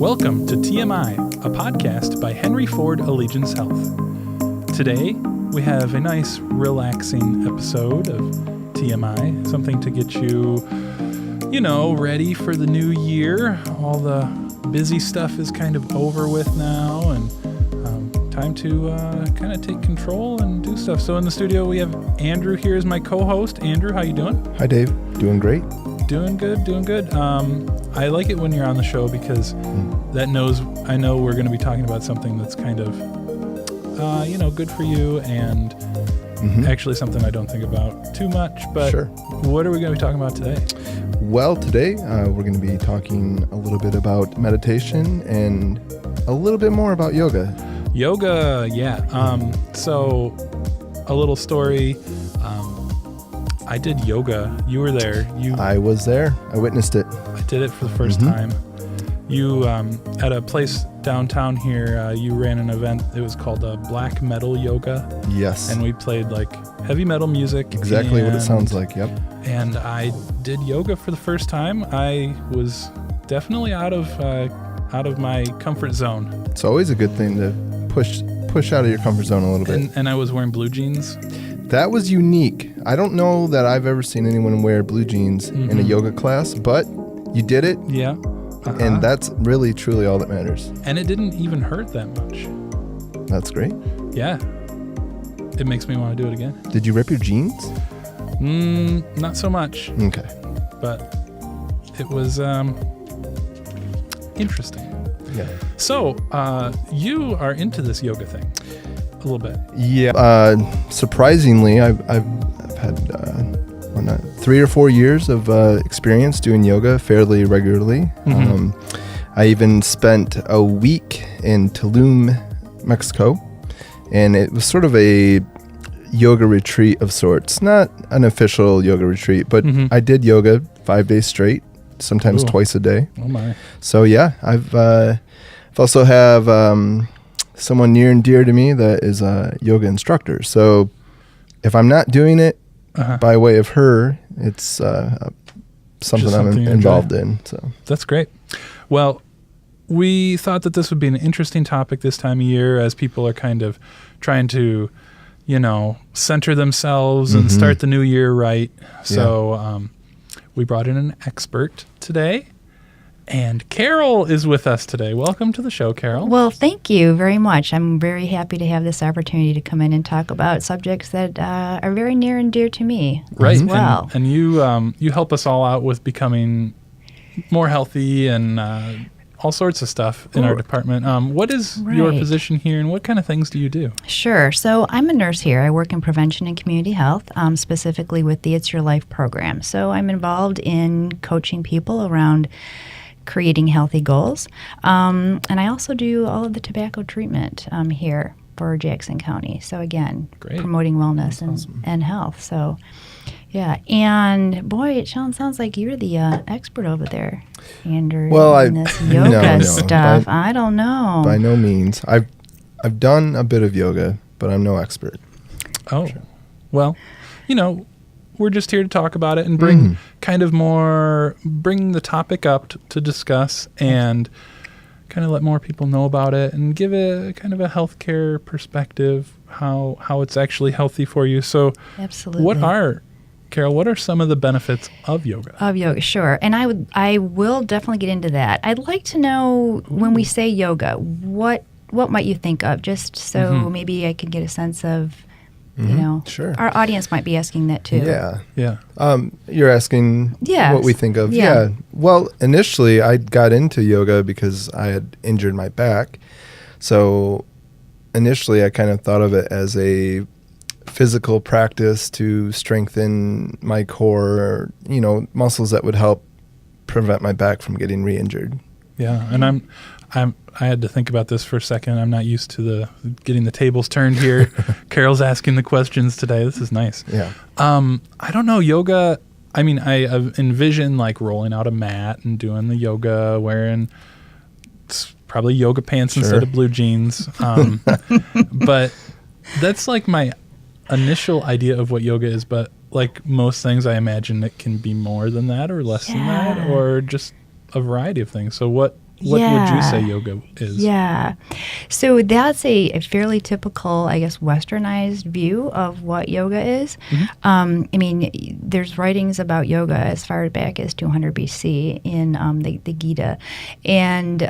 Welcome to TMI, a podcast by Henry Ford Allegiance Health. Today, we have a nice, relaxing episode of TMI, something to get you, ready for the new year. All the busy stuff is kind of over with now, and time to kind of take control and do stuff. So in the studio, we have Andrew here as my co-host. Andrew, how you doing? Hi, Dave. Doing great. Doing good. I like it when you're on the show because I know we're going to be talking about something that's kind of, good for you and actually something I don't think about too much. But Sure. What are we going to be talking about today? Well, today we're going to be talking a little bit about meditation and a little bit more about yoga. Yoga, yeah. So a little story. I did yoga. You were there. I was there. I witnessed it. I did it for the first time. You, at a place downtown here, you ran an event. It was called Black Metal Yoga. Yes. And we played like heavy metal music. Exactly what it sounds like, yep. And I did yoga for the first time. I was definitely out of my comfort zone. It's always a good thing to push out of your comfort zone a little bit. And I was wearing blue jeans. That was unique. I don't know that I've ever seen anyone wear blue jeans in a yoga class, but you did it. Yeah. And that's really, truly all that matters. And it didn't even hurt that much. That's great. Yeah. It makes me want to do it again. Did you rip your jeans? Not so much. Okay. But it was interesting. Yeah. So, you are into this yoga thing a little bit. Yeah. Surprisingly, I've had 3 or 4 years of experience doing yoga fairly regularly. I even spent a week in Tulum, Mexico, and it was sort of a yoga retreat of sorts. Not an official yoga retreat, but I did yoga 5 days straight, sometimes twice a day. Oh my! So yeah, I've also have someone near and dear to me that is a yoga instructor. So if I'm not doing it by way of her, it's something I'm involved in. So that's great. Well, we thought that this would be an interesting topic this time of year as people are kind of trying to, center themselves and start the new year right. So we brought in an expert today. And Carol is with us today. Welcome to the show, Carol. Well, thank you very much. I'm very happy to have this opportunity to come in and talk about subjects that are very near and dear to me as well. And you help us all out with becoming more healthy and all sorts of stuff in our department. What is your position here, and what kind of things do you do? Sure. So I'm a nurse here. I work in prevention and community health, specifically with the It's Your Life program. So I'm involved in coaching people around creating healthy goals. And I also do all of the tobacco treatment here for Jackson County. So again, promoting wellness and health. So yeah. And boy, it sounds like you're the expert over there, Andrew. Well, in this yoga stuff. I don't know. By no means. I've done a bit of yoga, but I'm no expert. Oh, well, we're just here to talk about it and bring bring the topic up to discuss and kind of let more people know about it and give it kind of a healthcare perspective, how it's actually healthy for you. So absolutely. Carol, what are some of the benefits of yoga? Of yoga, sure. And I will definitely get into that. I'd like to know, when we say yoga, what might you think of? Just so maybe I can get a sense of, sure. Our audience might be asking that too. Yeah. You're asking what we think of. Yeah. Well, initially I got into yoga because I had injured my back. So initially I kind of thought of it as a physical practice to strengthen my core, muscles that would help prevent my back from getting re-injured. Yeah. And I had to think about this for a second. I'm not used to getting the tables turned here. Carol's asking the questions today. This is nice. Yeah. I don't know, yoga. I mean, I envision like rolling out a mat and doing the yoga, wearing probably yoga pants instead of blue jeans. But that's like my initial idea of what yoga is. But like most things, I imagine it can be more than that or less than that, or just a variety of things. So what What would you Yeah. say yoga is? Yeah. So that's a fairly typical, I guess, westernized view of what yoga is. I mean, there's writings about yoga as far back as 200 BC in the Gita. And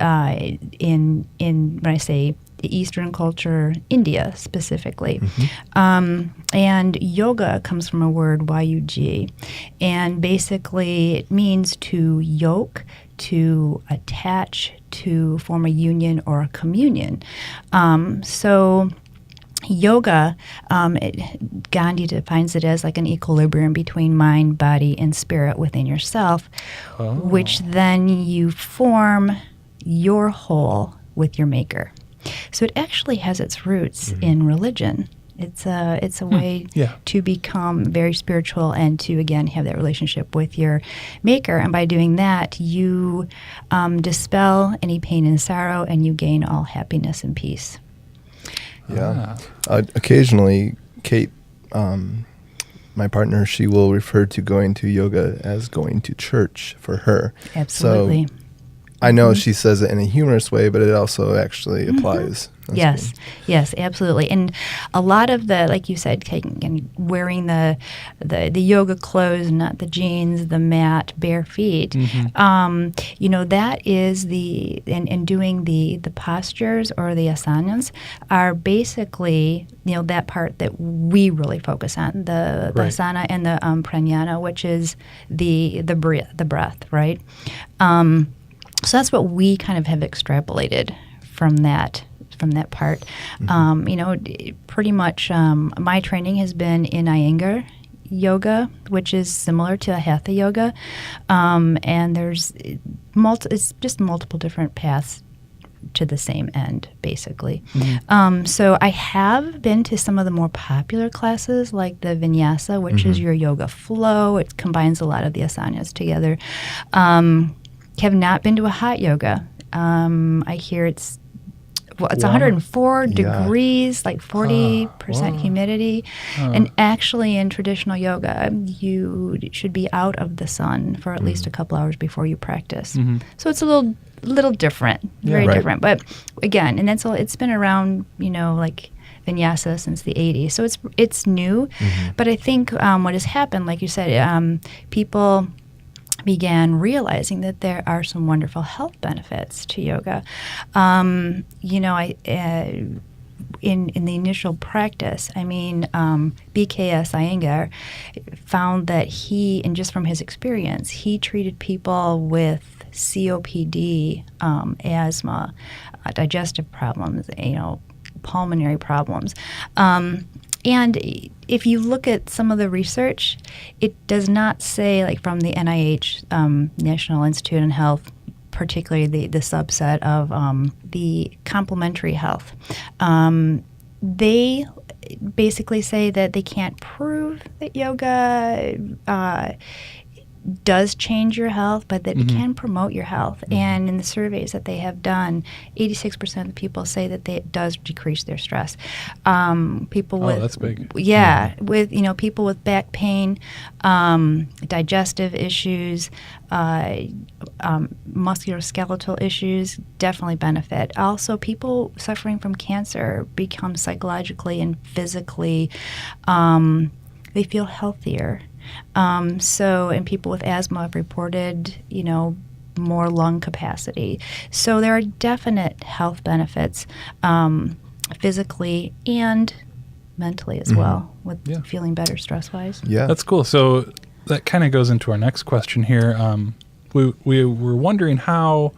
in when I say Eastern culture, India specifically. And yoga comes from a word, Y-U-G. And basically it means to yoke, to attach, to form a union or a communion. So yoga, Gandhi defines it as like an equilibrium between mind, body, and spirit within yourself, which then you form your whole with your maker. So it actually has its roots in religion. It's a way to become very spiritual and to, again, have that relationship with your maker. And by doing that, you dispel any pain and sorrow, and you gain all happiness and peace. Yeah. Occasionally, Kate, my partner, she will refer to going to yoga as going to church for her. Absolutely. So I know she says it in a humorous way, but it also actually applies. Yes, yes, absolutely. And a lot of the, like you said, wearing the yoga clothes, not the jeans, the mat, bare feet, that is and doing the postures or the asanas are basically, that part that we really focus on, the asana and the pranayama, which is the breath, right? So that's what we kind of have extrapolated from that part. Pretty much my training has been in Iyengar yoga, which is similar to a Hatha yoga, and there's it's just multiple different paths to the same end, basically. So I have been to some of the more popular classes, like the vinyasa, which is your yoga flow. It combines a lot of the asanas together. Have not been to a hot yoga. I hear it's 104 degrees, like 40% humidity. And actually in traditional yoga, you should be out of the sun for at least a couple hours before you practice. So it's a little different, very different. But again, and it's been around, like vinyasa since the 80s. So it's new. But I think what has happened, like you said, people began realizing that there are some wonderful health benefits to yoga. In the initial practice, BKS Iyengar found that and just from his experience, he treated people with COPD, asthma, digestive problems, pulmonary problems. And if you look at some of the research, it does not say, like from the NIH, National Institute on Health, particularly the subset of the complementary health. They basically say that they can't prove that yoga does change your health, but that it can promote your health. And in the surveys that they have done, 86% of people say that it does decrease their stress. That's big. Yeah, with people with back pain, digestive issues, musculoskeletal issues definitely benefit. Also, people suffering from cancer become psychologically and physically, they feel healthier. And people with asthma have reported, more lung capacity. So there are definite health benefits, physically and mentally as well, with feeling better stress-wise. Yeah. That's cool. So that kind of goes into our next question here. We were wondering how,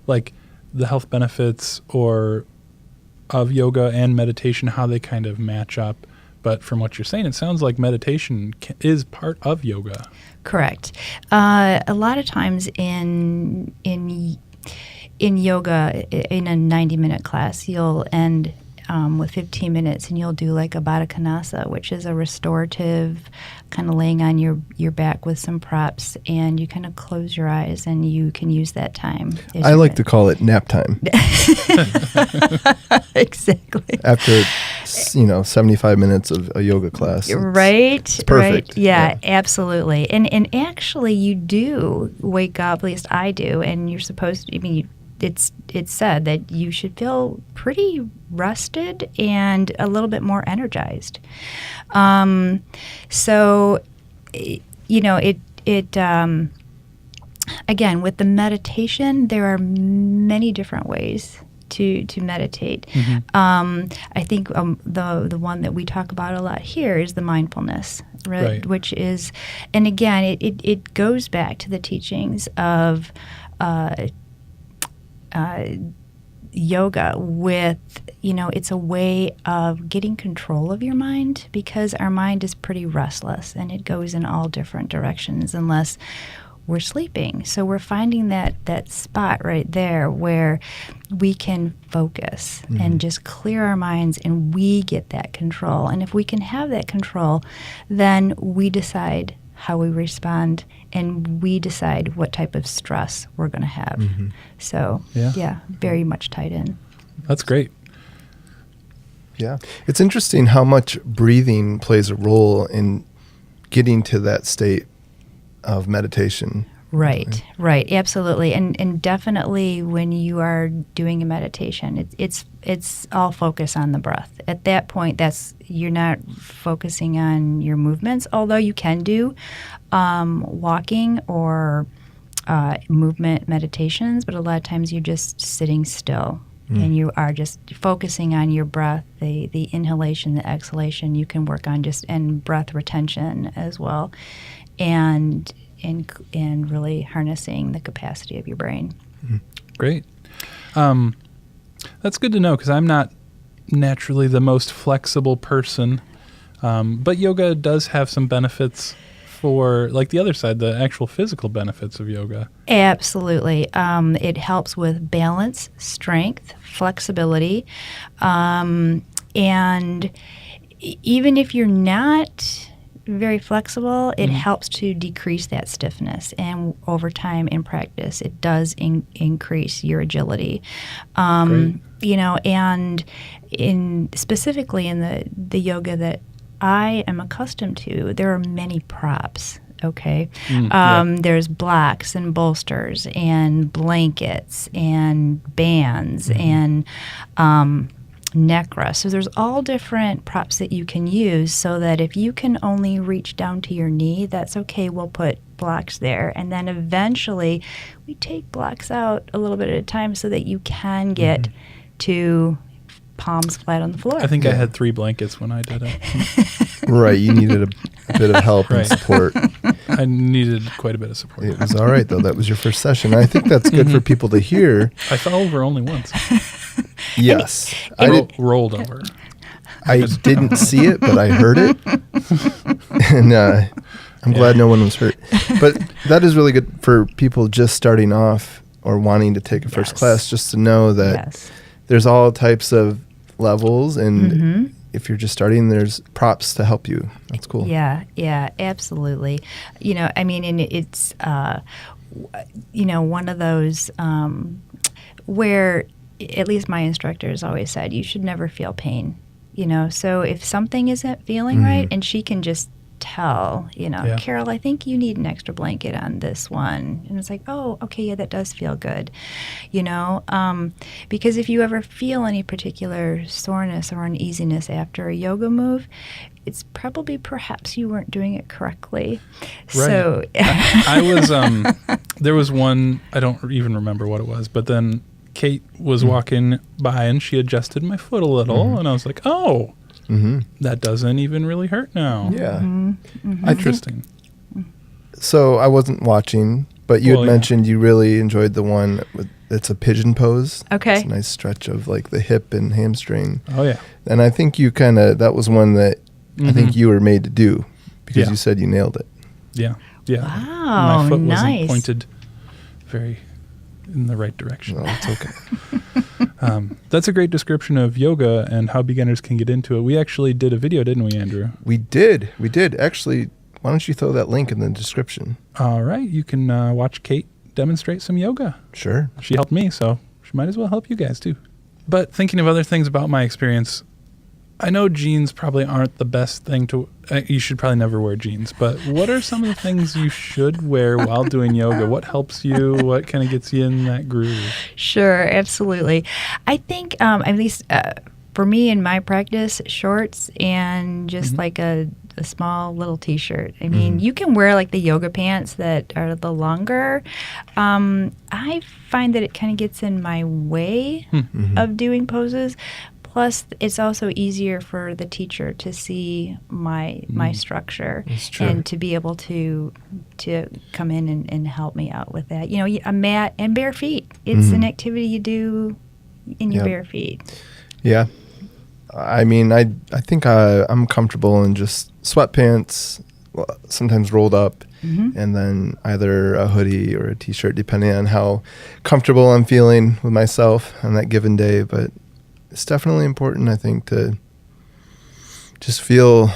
like, the health benefits of yoga and meditation, how they kind of match up. But from what you're saying, it sounds like meditation is part of yoga. Correct. A lot of times in yoga, in a 90-minute class, you'll end with 15 minutes, and you'll do like a Baddha Konasana, which is a restorative, kind of laying on your back with some props, and you kind of close your eyes, and you can use that time. I like to call it nap time. Exactly. After 75 minutes of a yoga class. Right. It's perfect. Right. Yeah, absolutely. And actually you do wake up, at least I do, and you're supposed to, it's said that you should feel pretty rested and a little bit more energized. So, again, with the meditation, there are many different ways to meditate. I think the one that we talk about a lot here is the mindfulness, right? Which is, and again, it goes back to the teachings of yoga with, it's a way of getting control of your mind, because our mind is pretty restless and it goes in all different directions unless we're sleeping. So we're finding that spot right there where we can focus and just clear our minds, and we get that control. And if we can have that control, then we decide how we respond, and we decide what type of stress we're going to have. So, very much tied in. That's great. Yeah. It's interesting how much breathing plays a role in getting to that state of meditation. Right, absolutely. And definitely when you are doing a meditation, it's all focus on the breath. At that point, you're not focusing on your movements, although you can do walking or movement meditations, but a lot of times you're just sitting still and you are just focusing on your breath, the inhalation, the exhalation. You can work on and breath retention as well, and really harnessing the capacity of your brain. Great. That's good to know, because I'm not naturally the most flexible person, but yoga does have some benefits for, like, the other side, the actual physical benefits of yoga. Absolutely. It helps with balance, strength, flexibility, and even if you're not very flexible, it helps to decrease that stiffness, and over time in practice it does increase your agility. And specifically in the yoga that I am accustomed to, there are many props. Okay. There's blocks and bolsters and blankets and bands and neck rest. So there's all different props that you can use, so that if you can only reach down to your knee, that's okay. We'll put blocks there. And then eventually we take blocks out a little bit at a time so that you can get to palms flat on the floor. I think I had 3 blankets when I did it. Right. You needed a bit of help and support. I needed quite a bit of support. It was all right, though. That was your first session. I think that's good for people to hear. I fell over only once. Yes. Rolled over. I didn't see it, but I heard it. And I'm glad no one was hurt. But that is really good for people just starting off or wanting to take a first class, just to know that there's all types of levels, and if you're just starting, there's props to help you. That's cool. Yeah, absolutely. And it's, one of those where, at least my instructors always said, you should never feel pain. So if something isn't feeling right, and she can just tell, Carol, I think you need an extra blanket on this one. And it's like, oh, okay, yeah, that does feel good. Because if you ever feel any particular soreness or uneasiness after a yoga move, it's probably perhaps you weren't doing it correctly. Right. So I was, there was one, I don't even remember what it was, but then Kate was walking by and she adjusted my foot a little, and I was like, oh, that doesn't even really hurt now. Yeah. Interesting. So I wasn't watching, but you had mentioned you really enjoyed the one it's a pigeon pose. Okay. It's a nice stretch of like the hip and hamstring. Oh, yeah. And I think you that was one that I think you were made to do, because you said you nailed it. Yeah. Yeah. Wow, my foot nice. wasn't pointed very in the right direction. No, it's okay. That's a great description of yoga and how beginners can get into it. We actually did a video, didn't we, Andrew? We did. Actually, why don't you throw that link in the description? All right. You can watch Kate demonstrate some yoga. Sure. She helped me, so she might as well help you guys too. But thinking of other things about my experience, I know jeans probably aren't the best thing to. You should probably never wear jeans. But what are some of the things you should wear while doing yoga? What helps you? What kind of gets you in that groove? Sure, absolutely. I think at least for me in my practice, shorts and just like a small little T-shirt. I mean, you can wear like the yoga pants that are the longer. I find that it kind of gets in my way of doing poses. Plus, it's also easier for the teacher to see my structure and to be able to come in and help me out with that. You know, a mat and bare feet. It's an activity you do in your bare feet. Yeah. I mean, I think I'm comfortable in just sweatpants, sometimes rolled up, and then either a hoodie or a T-shirt, depending on how comfortable I'm feeling with myself on that given day. But it's definitely important, I think, to just feel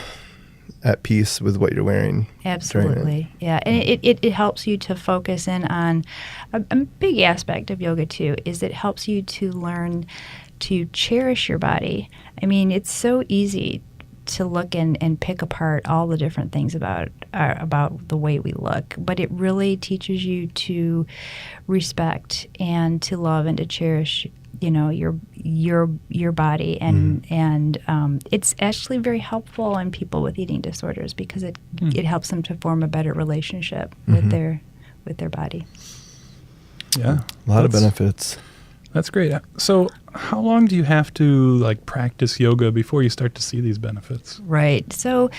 at peace with what you're wearing. Absolutely. Yeah. And it helps you to focus in on a big aspect of yoga, too, is it helps you to learn to cherish your body. I mean, it's so easy to look and pick apart all the different things about the way we look, but it really teaches you to respect and to love and to cherish, you know, your body, and it's actually very helpful in people with eating disorders because it helps them to form a better relationship with their body. Yeah, a lot of benefits. That's great. So how long do you have to like practice yoga before you start to see these benefits? Right. So,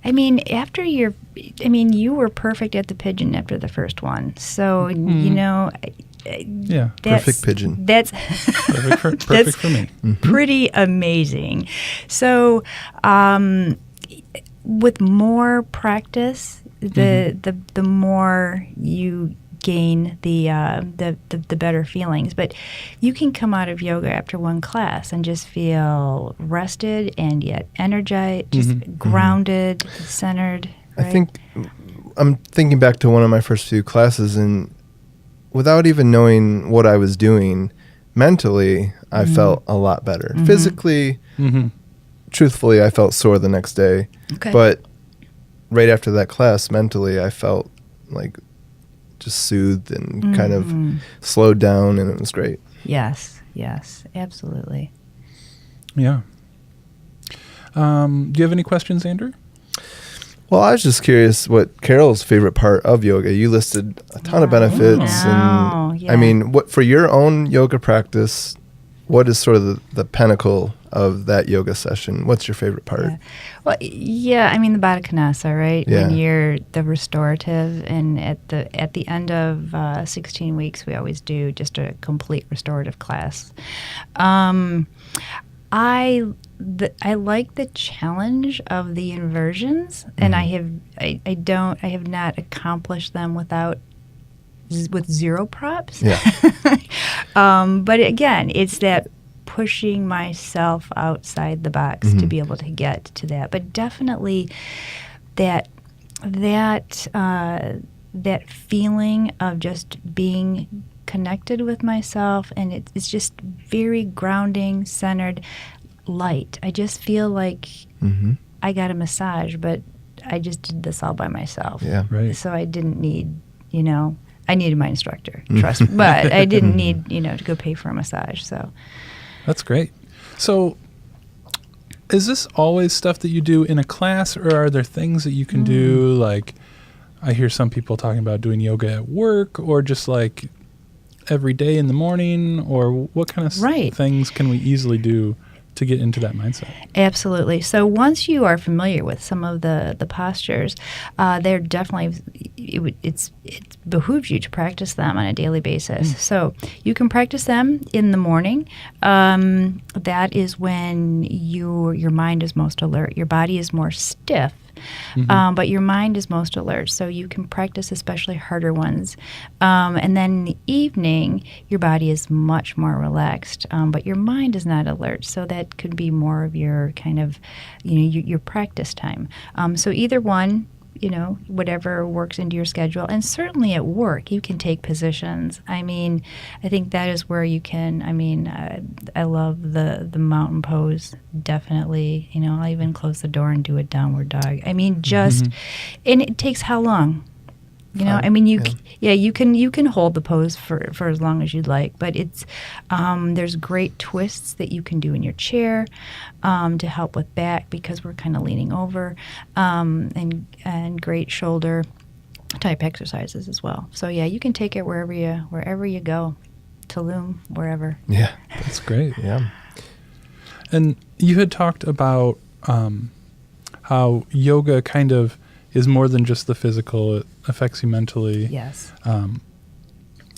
I mean, you were perfect at the pigeon after the first one. So, you know, perfect pigeon. That's perfect for me. Pretty amazing. So, with more practice, the more you gain the better feelings. But you can come out of yoga after one class and just feel rested and yet energized, just grounded, centered. Right? I think I'm thinking back to one of my first few classes, and without even knowing what I was doing, mentally, I felt a lot better. Physically, truthfully, I felt sore the next day. Okay. But right after that class, mentally, I felt like just soothed and kind of slowed down, and it was great. Yes, absolutely. Yeah. Do you have any questions, Andrew? Well, I was just curious what Carol's favorite part of yoga. You listed a ton of benefits, I mean, what for your own yoga practice, what is sort of the pinnacle of that yoga session? What's your favorite part? Well, I mean, the Baddha Konasa, right? Yeah. When you're the restorative, and at the end of 16 weeks, we always do just a complete restorative class. I like the challenge of the inversions, and I have not accomplished them with zero props. Yeah. But again, it's that pushing myself outside the box to be able to get to that. But definitely that feeling of just being connected with myself, and it's just very grounding, centered, light. I just feel like I got a massage, but I just did this all by myself. Yeah, right. So I didn't need, I needed my instructor, trust me, but I didn't need, to go pay for a massage. So that's great. So is this always stuff that you do in a class, or are there things that you can do? Like, I hear some people talking about doing yoga at work, or just like every day in the morning, or what kind of things can we easily do to get into that mindset? Absolutely. So once you are familiar with some of the postures, they're definitely, it behooves you to practice them on a daily basis. So you can practice them in the morning. That is when your mind is most alert. Your body is more stiff. But your mind is most alert, so you can practice especially harder ones. And then in the evening, your body is much more relaxed, but your mind is not alert, so that could be more of your kind of, your practice time. So either one, whatever works into your schedule. And certainly at work, you can take positions. I mean, I think that is where you can, I love the mountain pose, definitely. I'll even close the door and do a downward dog. I mean, and it takes how long? You can hold the pose for as long as you'd like, but it's there's great twists that you can do in your chair to help with back because we're kind of leaning over, and great shoulder type exercises as well. So yeah, you can take it wherever you go, Tulum, wherever. Yeah, that's great. Yeah, and you had talked about how yoga kind of is more than just the physical. It affects you mentally. Yes.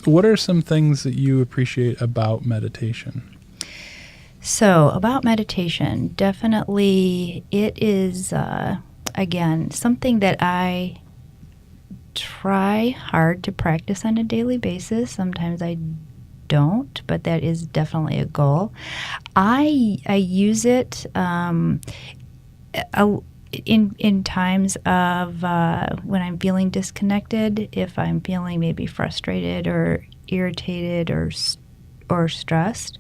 What are some things that you appreciate about meditation? So about meditation, definitely it is, again, something that I try hard to practice on a daily basis. Sometimes I don't, but that is definitely a goal. I use it in times of when I'm feeling disconnected, if I'm feeling maybe frustrated or irritated or stressed,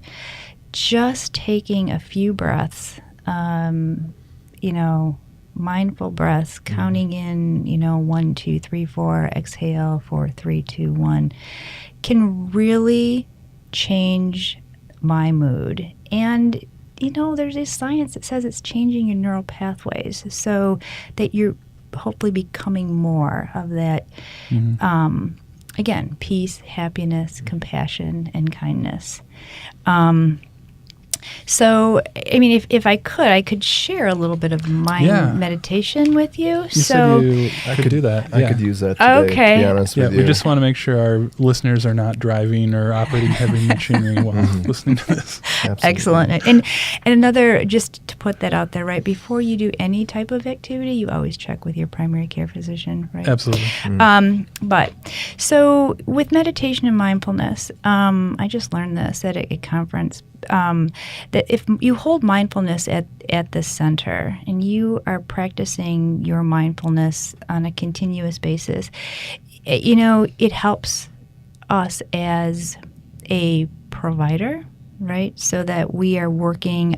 just taking a few breaths, mindful breaths, counting in, 1, 2, 3, 4, exhale, 4, 3, 2, 1, can really change my mood. And there's this science that says it's changing your neural pathways so that you're hopefully becoming more of that, again, peace, happiness, compassion, and kindness. So, if I could share a little bit of my meditation with you. You said I could do that. I could use that today, okay. to be honest with you. We just want to make sure our listeners are not driving or operating heavy machinery while listening to this. Absolutely. Excellent. And another, just to put that out there, right, before you do any type of activity, you always check with your primary care physician, right? Absolutely. But, so with meditation and mindfulness, I just learned this at a conference, that if you hold mindfulness at the center and you are practicing your mindfulness on a continuous basis, it helps us as a provider, right? So that we are working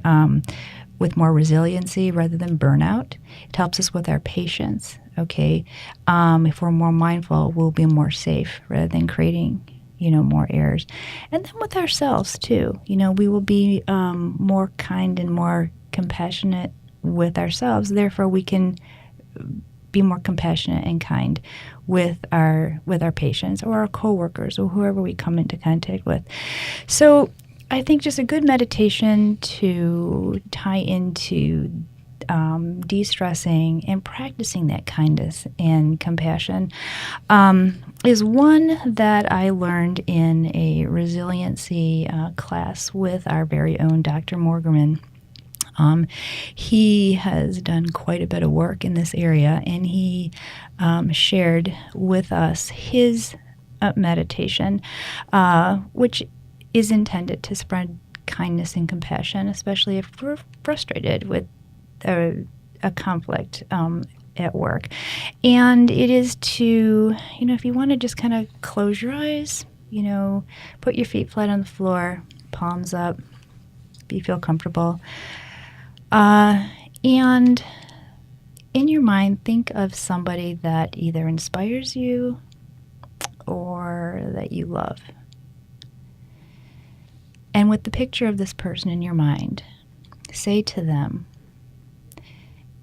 with more resiliency rather than burnout. It helps us with our patience, okay? If we're more mindful, we'll be more safe rather than creating more errors. And then with ourselves, too. We will be more kind and more compassionate with ourselves. Therefore, we can be more compassionate and kind with our patients or our coworkers or whoever we come into contact with. So I think just a good meditation to tie into de-stressing and practicing that kindness and compassion is one that I learned in a resiliency class with our very own Dr. Morgerman. He has done quite a bit of work in this area, and he shared with us his meditation, which is intended to spread kindness and compassion, especially if we're frustrated with a conflict at work. And it is to, if you want to just kind of close your eyes, put your feet flat on the floor, palms up, if you feel comfortable. And in your mind, think of somebody that either inspires you or that you love. And with the picture of this person in your mind, say to them,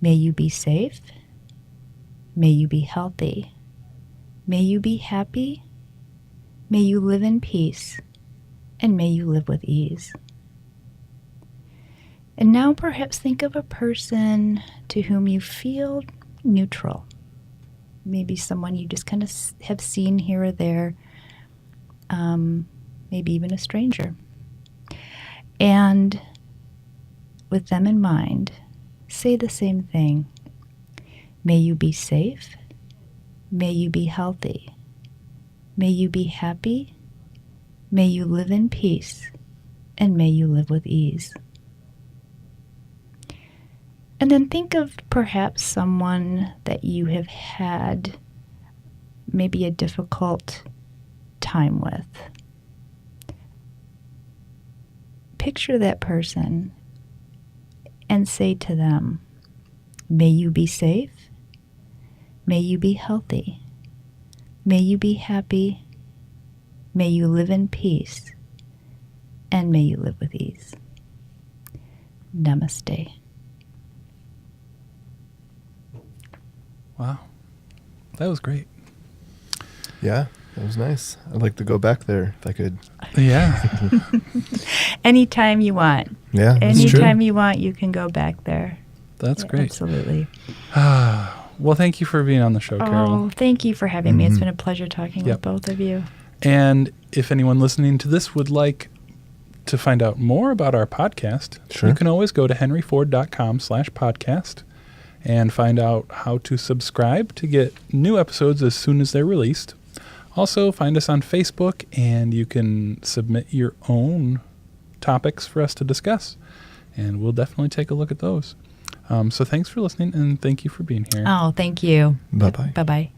may you be safe, may you be healthy, may you be happy, may you live in peace, and may you live with ease. And now perhaps think of a person to whom you feel neutral. Maybe someone you just kind of have seen here or there, maybe even a stranger. And with them in mind, say the same thing. May you be safe. May you be healthy. May you be happy. May you live in peace. And may you live with ease. And then think of perhaps someone that you have had maybe a difficult time with. Picture that person and say to them, may you be safe, may you be healthy, may you be happy, may you live in peace, and may you live with ease. Namaste. Wow. That was great. Yeah, that was nice. I'd like to go back there if I could. Yeah. Anytime you want. Yeah, that's Anytime true. you want, you can go back there. That's Yeah, great. Absolutely. Well, thank you for being on the show, Carol. Oh, thank you for having me. It's Mhm. been a pleasure talking Yep. with both of you. And if anyone listening to this would like to find out more about our podcast, Sure. you can always go to henryford.com/podcast and find out how to subscribe to get new episodes as soon as they're released. Also, find us on Facebook, and you can submit your own topics for us to discuss, and we'll definitely take a look at those. So thanks for listening, and thank you for being here. Oh, thank you. Bye-bye. Bye-bye.